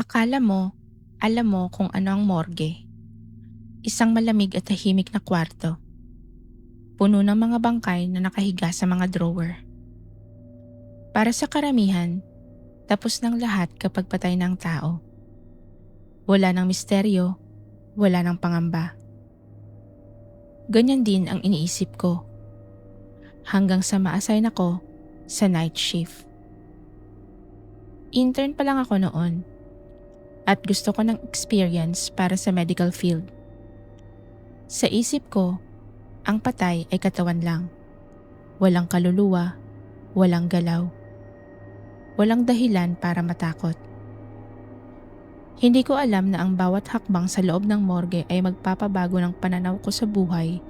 Akala mo, alam mo kung ano ang morgue. Isang malamig at tahimik na kwarto. Puno ng mga bangkay na nakahiga sa mga drawer. Para sa karamihan, tapos ng lahat kapag patay ng tao. Wala ng misteryo, wala ng pangamba. Ganyan din ang iniisip ko. Hanggang sa ma-assign ako sa night shift. Intern pa lang ako noon. At gusto ko ng experience para sa medical field. Sa isip ko, ang patay ay katawan lang. Walang kaluluwa, walang galaw. Walang dahilan para matakot. Hindi ko alam na ang bawat hakbang sa loob ng morgue ay magpapabago ng pananaw ko sa buhay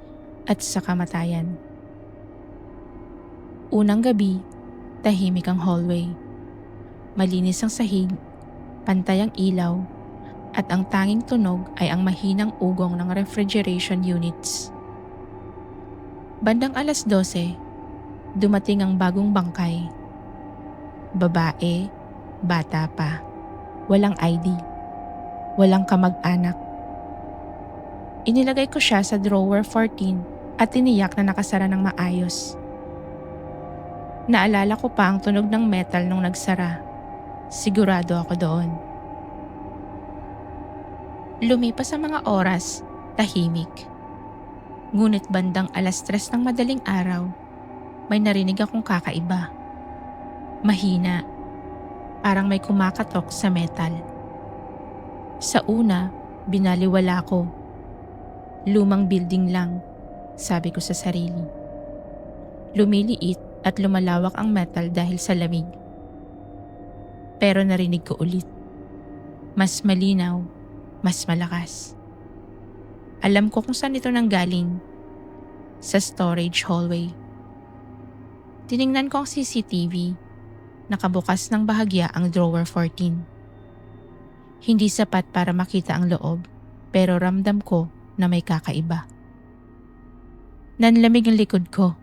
at sa kamatayan. Unang gabi, tahimik ang hallway. Malinis ang sahig, pantay ang ilaw, at ang tanging tunog ay ang mahinang ugong ng refrigeration units. Bandang 12:00, dumating ang bagong bangkay. Babae, bata pa, walang ID, walang kamag-anak. Inilagay ko siya sa drawer 14 at tiniyak na nakasara ng maayos. Naalala ko pa ang tunog ng metal nung nagsara. Sigurado ako doon. Lumipas ang mga oras, tahimik. Ngunit bandang 3:00 ng madaling araw, may narinig akong kakaiba. Mahina, parang may kumakatok sa metal. Sa una, binaliwala ko. Lumang building lang, sabi ko sa sarili. Lumiliit at lumalawak ang metal dahil sa lamig. Pero narinig ko ulit. Mas malinaw, mas malakas. Alam ko kung saan ito nanggaling. Sa storage hallway. Tiningnan ko ang CCTV. Nakabukas ng bahagya ang drawer 14. Hindi sapat para makita ang loob, pero ramdam ko na may kakaiba. Nanlamig ang likod ko.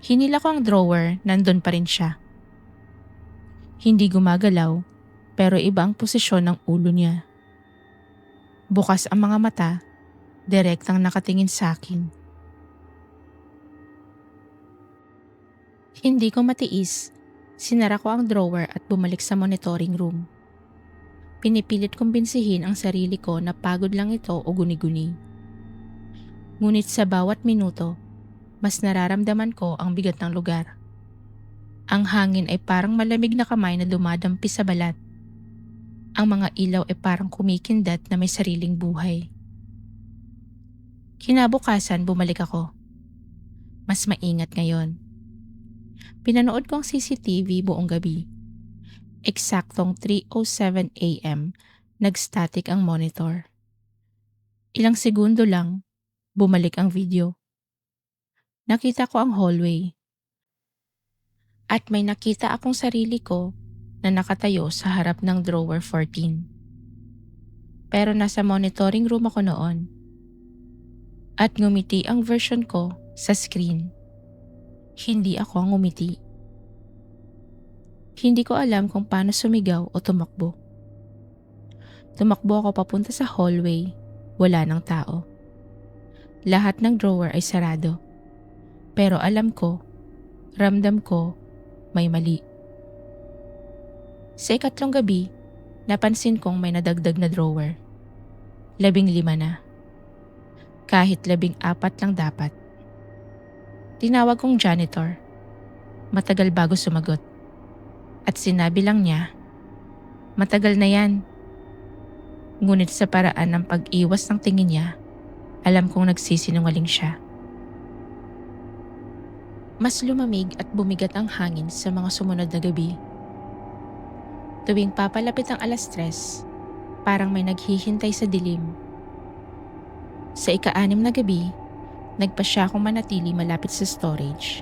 Hinila ko ang drawer, nandun pa rin siya. Hindi gumagalaw, pero iba ang posisyon ng ulo niya. Bukas ang mga mata, direktang nakatingin sa akin. Hindi ko matiis, sinara ko ang drawer at bumalik sa monitoring room. Pinipilit kong binsihin ang sarili ko na pagod lang ito o guni-guni. Ngunit sa bawat minuto, mas nararamdaman ko ang bigat ng lugar. Ang hangin ay parang malamig na kamay na dumadampi sa balat. Ang mga ilaw ay parang kumikindat na may sariling buhay. Kinabukasan bumalik ako. Mas maingat ngayon. Pinanood ko ang CCTV buong gabi. Eksaktong 3:07 AM, nag-static ang monitor. Ilang segundo lang, bumalik ang video. Nakita ko ang hallway. At may nakita akong sarili ko na nakatayo sa harap ng drawer 14. Pero nasa monitoring room ako noon. At ngumiti ang version ko sa screen. Hindi ako ang ngumiti. Hindi ko alam kung paano sumigaw o tumakbo. Tumakbo ako papunta sa hallway, wala ng tao. Lahat ng drawer ay sarado. Pero alam ko, ramdam ko, may mali. Sa ikatlong gabi, napansin kong may nadagdag na drawer. 15 na. Kahit 14 lang dapat. Tinawag kong janitor. Matagal bago sumagot. At sinabi lang niya, matagal na yan. Ngunit sa paraan ng pag-iwas ng tingin niya, alam kong nagsisinungaling siya. Mas lumamig at bumigat ang hangin sa mga sumunod na gabi. Tuwing papalapit ang 3:00, parang may naghihintay sa dilim. Sa ika-6 na gabi, nagpa siya akong manatili malapit sa storage.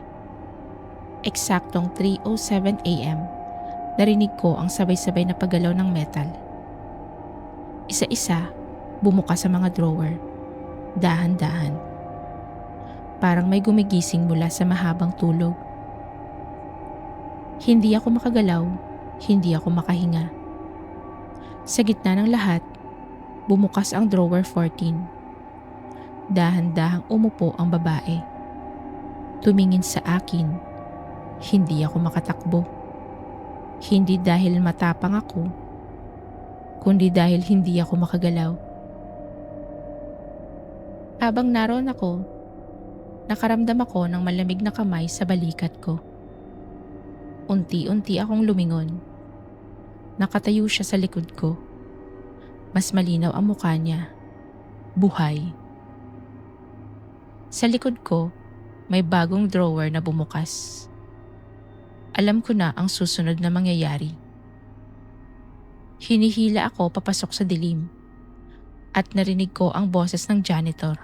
Eksaktong 3:07 AM, narinig ko ang sabay-sabay na paggalaw ng metal. Isa-isa, bumukas sa mga drawer. Dahan-dahan. Parang may gumigising mula sa mahabang tulog. Hindi ako makagalaw, hindi ako makahinga. Sa gitna ng lahat, bumukas ang drawer 14. Dahan-dahang umupo ang babae. Tumingin sa akin. Hindi ako makatakbo. Hindi dahil matapang ako, kundi dahil hindi ako makagalaw. Habang naroon ako, nakaramdam ako ng malamig na kamay sa balikat ko. Unti-unti akong lumingon. Nakatayo siya sa likod ko. Mas malinaw ang mukha niya. Buhay. Sa likod ko, may bagong drawer na bumukas. Alam ko na ang susunod na mangyayari. Hinihila ako papasok sa dilim at narinig ko ang boses ng janitor.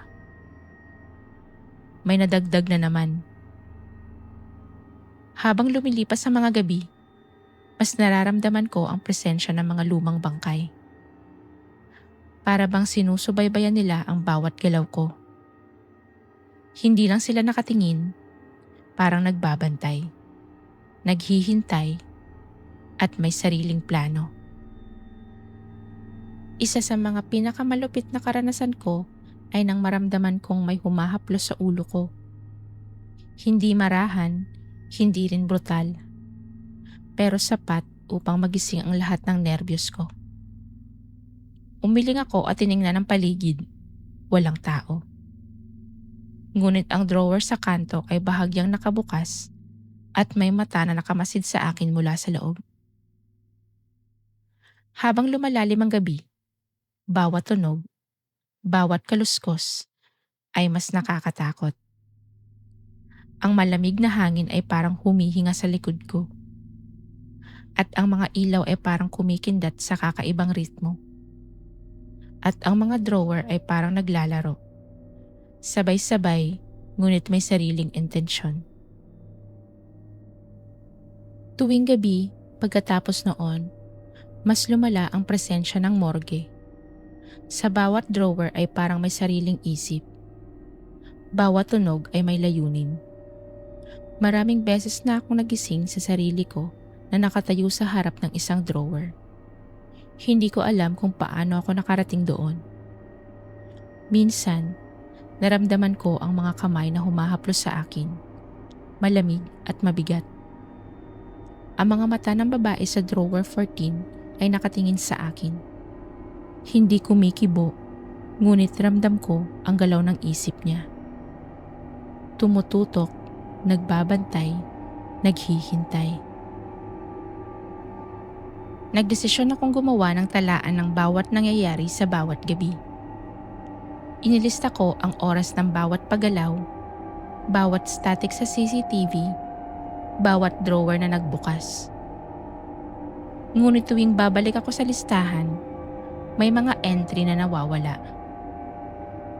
May nadagdag na naman. Habang lumilipas ang mga gabi, mas nararamdaman ko ang presensya ng mga lumang bangkay. Para bang sinusubaybayan nila ang bawat galaw ko. Hindi lang sila nakatingin, parang nagbabantay, naghihintay, at may sariling plano. Isa sa mga pinakamalupit na karanasan ko ay nang maramdaman kong may humahaplos sa ulo ko. Hindi marahan, hindi rin brutal, pero sapat upang magising ang lahat ng nerbiyos ko. Umiling ako at tiningnan ang paligid. Walang tao. Ngunit ang drawer sa kanto ay bahagyang nakabukas at may mata na nakamasid sa akin mula sa loob. Habang lumalalim ang gabi, bawat tunog, bawat kaluskos ay mas nakakatakot. Ang malamig na hangin ay parang humihinga sa likod ko. At ang mga ilaw ay parang kumikindat sa kakaibang ritmo. At ang mga drawer ay parang naglalaro. Sabay-sabay, ngunit may sariling intensyon. Tuwing gabi, pagkatapos noon, mas lumala ang presensya ng morgue. Sa bawat drawer ay parang may sariling isip. Bawat tunog ay may layunin. Maraming beses na akong nagising sa sarili ko na nakatayo sa harap ng isang drawer. Hindi ko alam kung paano ako nakarating doon. Minsan, naramdaman ko ang mga kamay na humahaplos sa akin, malamig at mabigat. Ang mga mata ng babae sa drawer 14 ay nakatingin sa akin. Hindi kumikibo, ngunit ramdam ko ang galaw ng isip niya. Tumututok, nagbabantay, naghihintay. Nagdesisyon akong gumawa ng talaan ng bawat nangyayari sa bawat gabi. Inilista ko ang oras ng bawat paggalaw, bawat static sa CCTV, bawat drawer na nagbukas. Ngunit tuwing babalik ako sa listahan, may mga entry na nawawala.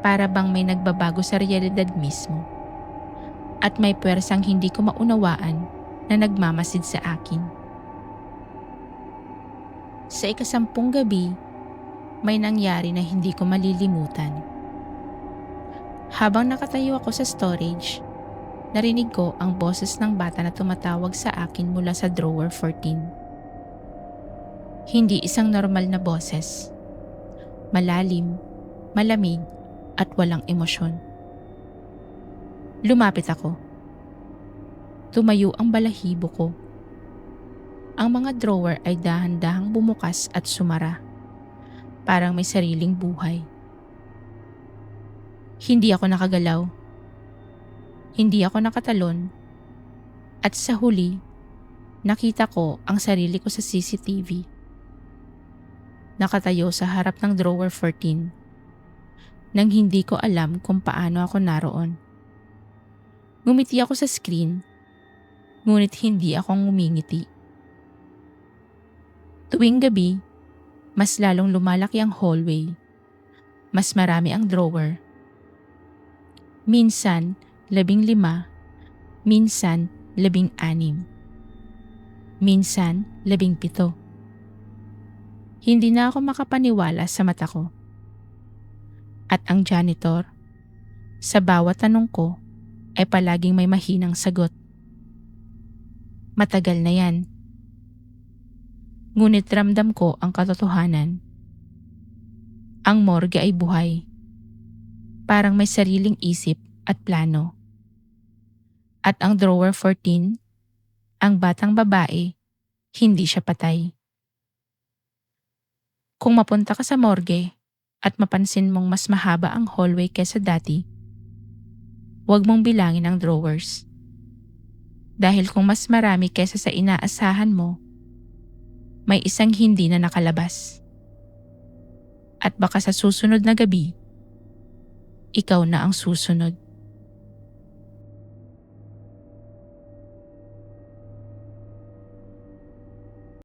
Para bang may nagbabago sa realidad mismo. At may puwersang hindi ko maunawaan na nagmamasid sa akin. Sa ika-10 gabi, may nangyari na hindi ko malilimutan. Habang nakatayo ako sa storage, narinig ko ang boses ng bata na tumatawag sa akin mula sa drawer 14. Hindi isang normal na boses. Malalim, malamig, at walang emosyon. Lumapit ako. Tumayo ang balahibo ko. Ang mga drawer ay dahan-dahang bumukas at sumara. Parang may sariling buhay. Hindi ako nakagalaw. Hindi ako nakatalon. At sa huli, nakita ko ang sarili ko sa CCTV. Nakatayo sa harap ng drawer 14. Nang hindi ko alam kung paano ako naroon. Ngumiti ako sa screen, ngunit hindi ako ngumingiti. Tuwing gabi, mas lalong lumalaki ang hallway. Mas marami ang drawer. Minsan, 15, minsan 16, minsan 17. Hindi na ako makapaniwala sa mata ko. At ang janitor, sa bawat tanong ko, ay palaging may mahinang sagot. Matagal na yan. Ngunit ramdam ko ang katotohanan. Ang morgue ay buhay. Parang may sariling isip at plano. At ang drawer 14, ang batang babae, hindi siya patay. Kung mapunta ka sa morgue at mapansin mong mas mahaba ang hallway kesa dati, huwag mong bilangin ang drawers. Dahil kung mas marami kesa sa inaasahan mo, may isang hindi na nakalabas. At baka sa susunod na gabi, ikaw na ang susunod.